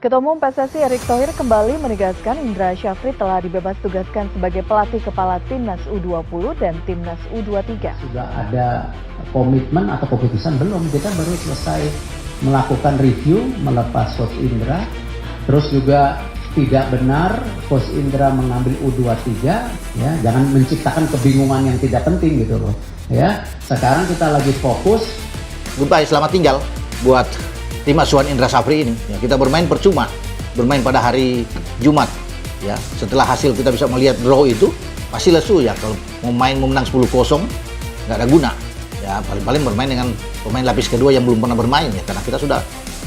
Ketua Umum PSSI Erick Thohir kembali menegaskan Indra Syafri telah dibebas tugaskan sebagai pelatih kepala Timnas U20 dan Timnas U23. Sudah ada komitmen atau keputusan belum? Kita baru selesai melakukan review melepas Coach Indra. Terus juga tidak benar Coach Indra mengambil U23, ya. Jangan menciptakan kebingungan yang tidak penting gitu loh. Ya, sekarang kita lagi fokus. Goodbye, selamat tinggal buat tim asuhan Indra Syafri ini. Ya, kita bermain percuma, bermain pada hari Jumat. Ya, setelah hasil kita bisa melihat draw itu, pasti lesu ya. Kalau mau menang 10-0, nggak ada guna. Ya, paling-paling bermain dengan pemain lapis kedua yang belum pernah bermain ya, karena kita sudah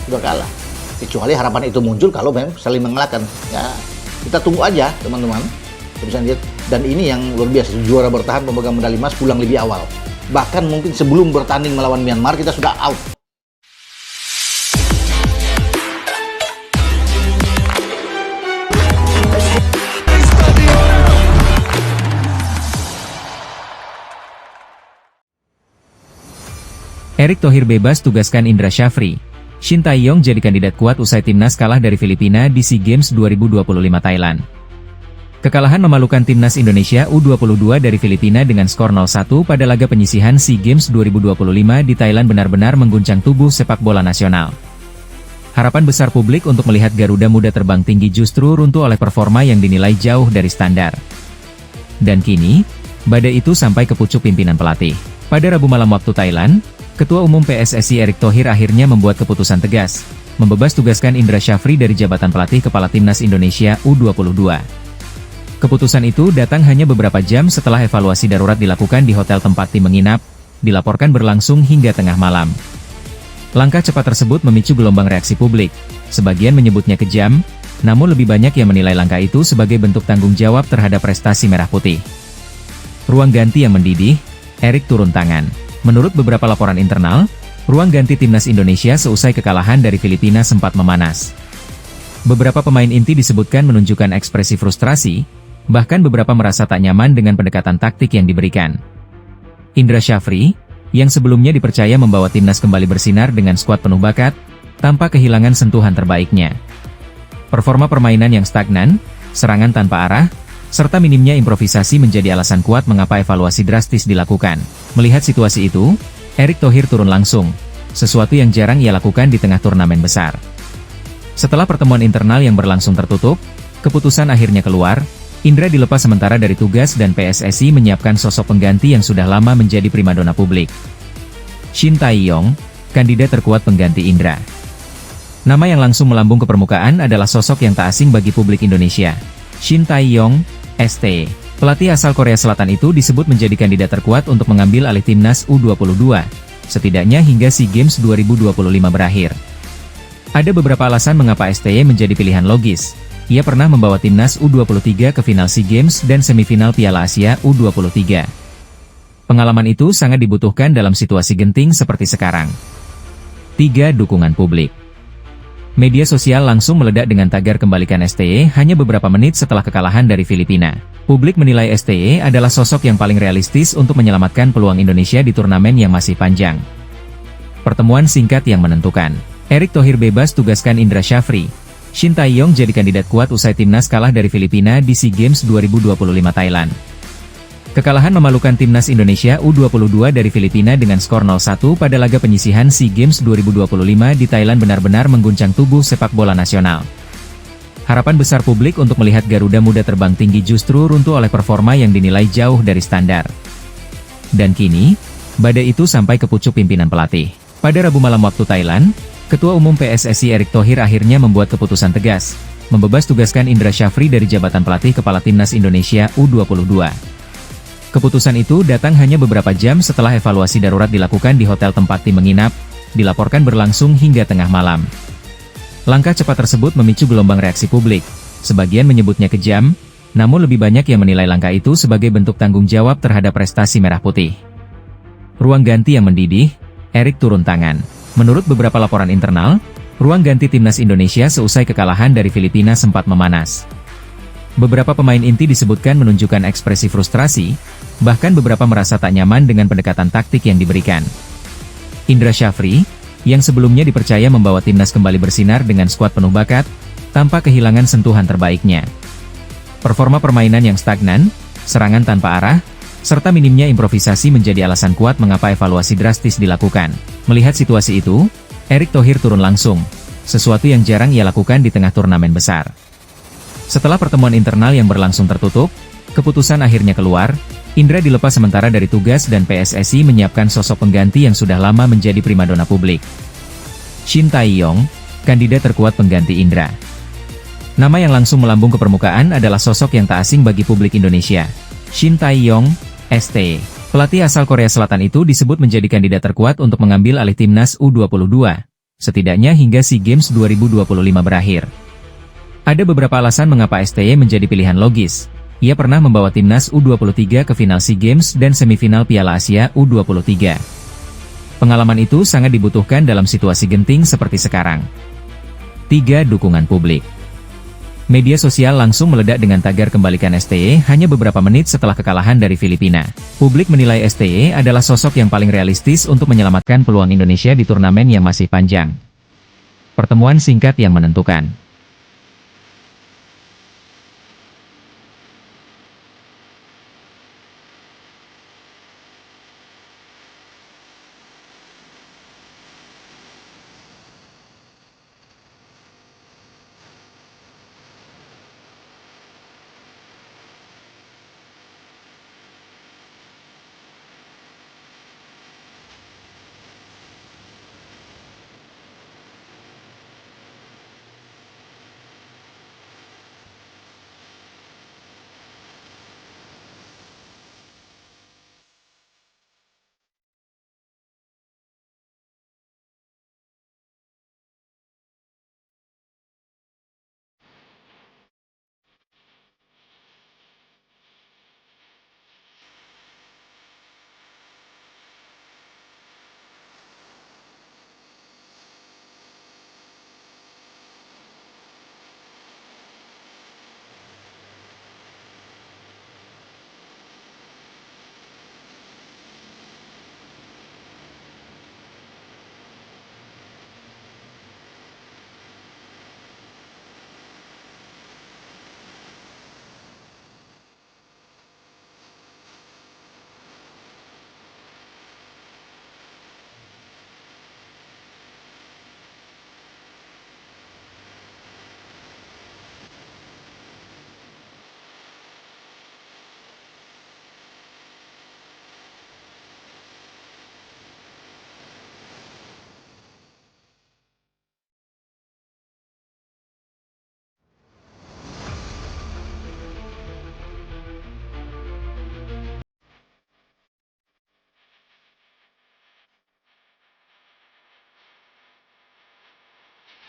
kalah. Kecuali harapan itu muncul kalau memang saling mengalahkan. Ya, kita tunggu aja teman-teman. Kita bisa lihat. Dan ini yang luar biasa, juara bertahan pemegang medali emas pulang lebih awal. Bahkan mungkin sebelum bertanding melawan Myanmar kita sudah out. Erick Thohir bebas tugaskan Indra Syafri. Shin Tae-yong jadi kandidat kuat usai timnas kalah dari Filipina di SEA Games 2025 Thailand. Kekalahan memalukan timnas Indonesia U22 dari Filipina dengan skor 0-1 pada laga penyisihan SEA Games 2025 di Thailand benar-benar mengguncang tubuh sepak bola nasional. Harapan besar publik untuk melihat Garuda Muda terbang tinggi justru runtuh oleh performa yang dinilai jauh dari standar. Dan kini, badai itu sampai ke pucuk pimpinan pelatih. Pada Rabu malam waktu Thailand, Ketua Umum PSSI Erick Thohir akhirnya membuat keputusan tegas, membebas tugaskan Indra Syafri dari jabatan pelatih kepala Timnas Indonesia U22. Keputusan itu datang hanya beberapa jam setelah evaluasi darurat dilakukan di hotel tempat tim menginap, dilaporkan berlangsung hingga tengah malam. Langkah cepat tersebut memicu gelombang reaksi publik, sebagian menyebutnya kejam, namun lebih banyak yang menilai langkah itu sebagai bentuk tanggung jawab terhadap prestasi merah putih. Ruang ganti yang mendidih, Erick turun tangan. Menurut beberapa laporan internal, ruang ganti timnas Indonesia seusai kekalahan dari Filipina sempat memanas. Beberapa pemain inti disebutkan menunjukkan ekspresi frustrasi, bahkan beberapa merasa tak nyaman dengan pendekatan taktik yang diberikan. Indra Syafri, yang sebelumnya dipercaya membawa timnas kembali bersinar dengan skuad penuh bakat, tampak kehilangan sentuhan terbaiknya. Performa permainan yang stagnan, serangan tanpa arah, serta minimnya improvisasi menjadi alasan kuat mengapa evaluasi drastis dilakukan. Melihat situasi itu, Erick Thohir turun langsung, sesuatu yang jarang ia lakukan di tengah turnamen besar. Setelah pertemuan internal yang berlangsung tertutup, keputusan akhirnya keluar, Indra dilepas sementara dari tugas dan PSSI menyiapkan sosok pengganti yang sudah lama menjadi primadona publik. Shin Tae-yong, kandidat terkuat pengganti Indra. Nama yang langsung melambung ke permukaan adalah sosok yang tak asing bagi publik Indonesia. Shin Tae-yong, ST. Pelatih asal Korea Selatan itu disebut menjadi kandidat terkuat untuk mengambil alih timnas U22, setidaknya hingga SEA Games 2025 berakhir. Ada beberapa alasan mengapa STY menjadi pilihan logis. Ia pernah membawa timnas U23 ke final SEA Games dan semifinal Piala Asia U23. Pengalaman itu sangat dibutuhkan dalam situasi genting seperti sekarang. 3. Dukungan publik. Media sosial langsung meledak dengan tagar kembalikan STY hanya beberapa menit setelah kekalahan dari Filipina. Publik menilai STY adalah sosok yang paling realistis untuk menyelamatkan peluang Indonesia di turnamen yang masih panjang. Pertemuan singkat yang menentukan. Erick Thohir bebas tugaskan Indra Syafri. Shin Tae-yong jadi kandidat kuat usai timnas kalah dari Filipina di SEA Games 2025 Thailand. Kekalahan memalukan timnas Indonesia U22 dari Filipina dengan skor 0-1 pada laga penyisihan SEA Games 2025 di Thailand benar-benar mengguncang tubuh sepak bola nasional. Harapan besar publik untuk melihat Garuda Muda terbang tinggi justru runtuh oleh performa yang dinilai jauh dari standar. Dan kini, badai itu sampai ke pucuk pimpinan pelatih. Pada Rabu malam waktu Thailand, Ketua Umum PSSI Erick Thohir akhirnya membuat keputusan tegas, membebas tugaskan Indra Syafri dari jabatan pelatih kepala Timnas Indonesia U22. Keputusan itu datang hanya beberapa jam setelah evaluasi darurat dilakukan di hotel tempat tim menginap, dilaporkan berlangsung hingga tengah malam. Langkah cepat tersebut memicu gelombang reaksi publik, sebagian menyebutnya kejam, namun lebih banyak yang menilai langkah itu sebagai bentuk tanggung jawab terhadap prestasi merah putih. Ruang ganti yang mendidih, Erick turun tangan. Menurut beberapa laporan internal, ruang ganti timnas Indonesia seusai kekalahan dari Filipina sempat memanas. Beberapa pemain inti disebutkan menunjukkan ekspresi frustrasi, bahkan beberapa merasa tak nyaman dengan pendekatan taktik yang diberikan. Indra Syafri, yang sebelumnya dipercaya membawa timnas kembali bersinar dengan skuad penuh bakat, tanpa kehilangan sentuhan terbaiknya. Performa permainan yang stagnan, serangan tanpa arah, serta minimnya improvisasi menjadi alasan kuat mengapa evaluasi drastis dilakukan. Melihat situasi itu, Erick Thohir turun langsung, sesuatu yang jarang ia lakukan di tengah turnamen besar. Setelah pertemuan internal yang berlangsung tertutup, keputusan akhirnya keluar, Indra dilepas sementara dari tugas dan PSSI menyiapkan sosok pengganti yang sudah lama menjadi primadona publik. Shin Tae-yong, kandidat terkuat pengganti Indra. Nama yang langsung melambung ke permukaan adalah sosok yang tak asing bagi publik Indonesia. Shin Tae-yong, ST. Pelatih asal Korea Selatan itu disebut menjadi kandidat terkuat untuk mengambil alih timnas U22, setidaknya hingga SEA Games 2025 berakhir. Ada beberapa alasan mengapa STY menjadi pilihan logis. Ia pernah membawa timnas U23 ke final SEA Games dan semifinal Piala Asia U23. Pengalaman itu sangat dibutuhkan dalam situasi genting seperti sekarang. 3. Dukungan publik. Media sosial langsung meledak dengan tagar kembalikan STY hanya beberapa menit setelah kekalahan dari Filipina. Publik menilai STY adalah sosok yang paling realistis untuk menyelamatkan peluang Indonesia di turnamen yang masih panjang. Pertemuan singkat yang menentukan.